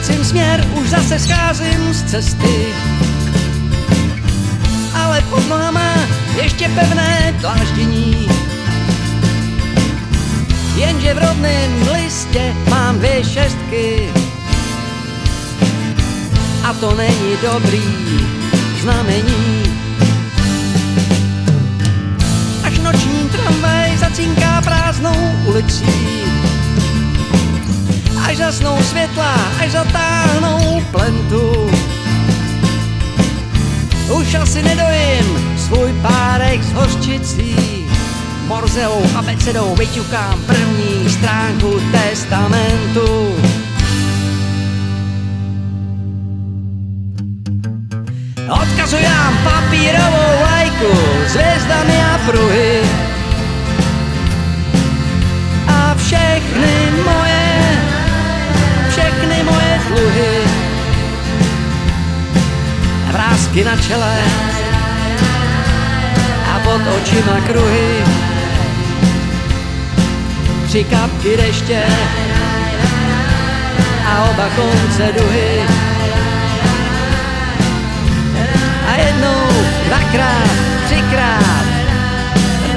Vracím směr, už zase scházím z cesty, ale pod nohama ještě pevné dláždění. Jenže v rodném listě mám 2 šestky a to není dobrý znamení. Až noční tramvaj zacínká prázdnou ulicí, až zasnou světla, až zatáhnou plentu, už asi nedojím svůj párek s hořčicí. Morzeou abecedou vyťukám první stránku testamentu. Odkazujám papírovou lajku s hvězdami a pruhy a všechny moje dluhy. Vrásky na čele a pod očima kruhy, 3 kapky deště a oba konce duhy. A jednou, 2krát, 3krát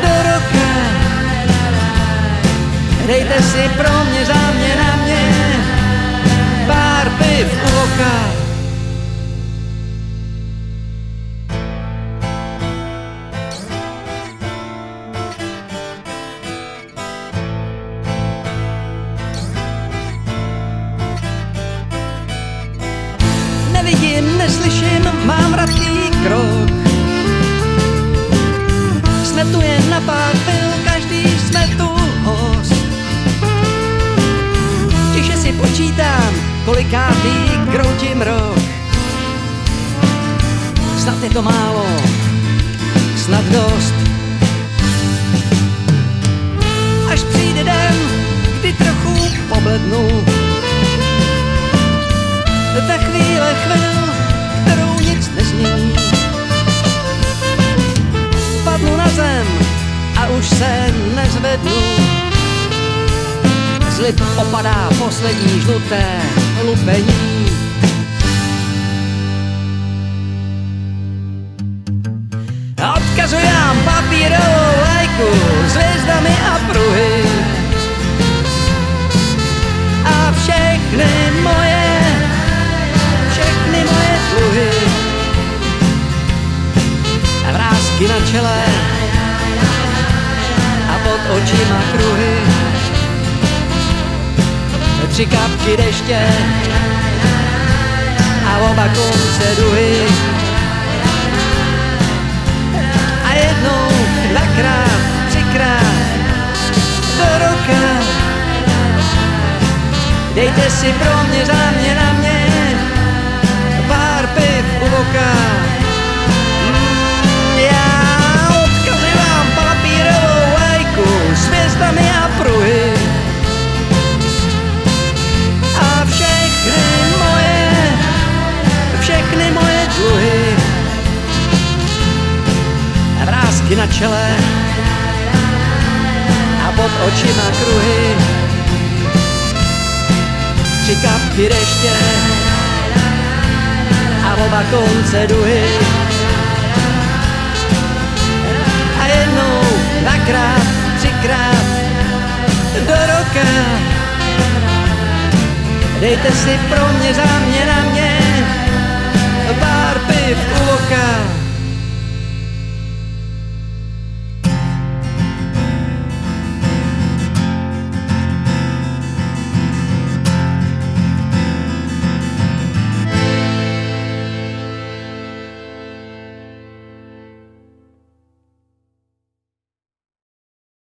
do roka dejte si pro mě, za mě, na mě pár piv u oka. Nevidím, neslyším, mám vratký krok. Jsme tu jen na pár pil, každý jsme tu host. Tiše si počítám, kolikátý kroutím rok. Snad je to málo, snad dost. Až přijde den, kdy trochu poblednu, ta chvíle kterou nic nezmění. Padnu na zem a už se nezvednu. Z lip opadá poslední žluté lupení. Odkazujám papírovou lajku s hvězdami a pruhy a všechny moje dluhy. A vrásky na čele a pod očima kruhy, 3 kapky deště a oba konce duhy. A jednou, 2krát, 3krát do roka dejte si pro mě, za mě, na mě pár piv u oka. Já odkazujám papírovou lajku s hvězdami a pruhy a všechny moje dluhy. Vrásky na čele a pod očima kruhy, 3 kapky deště a oba konce duhy. A jednou, 2krát, 3krát do roka dejte si pro mě, za mě, na mě pár piv u oka.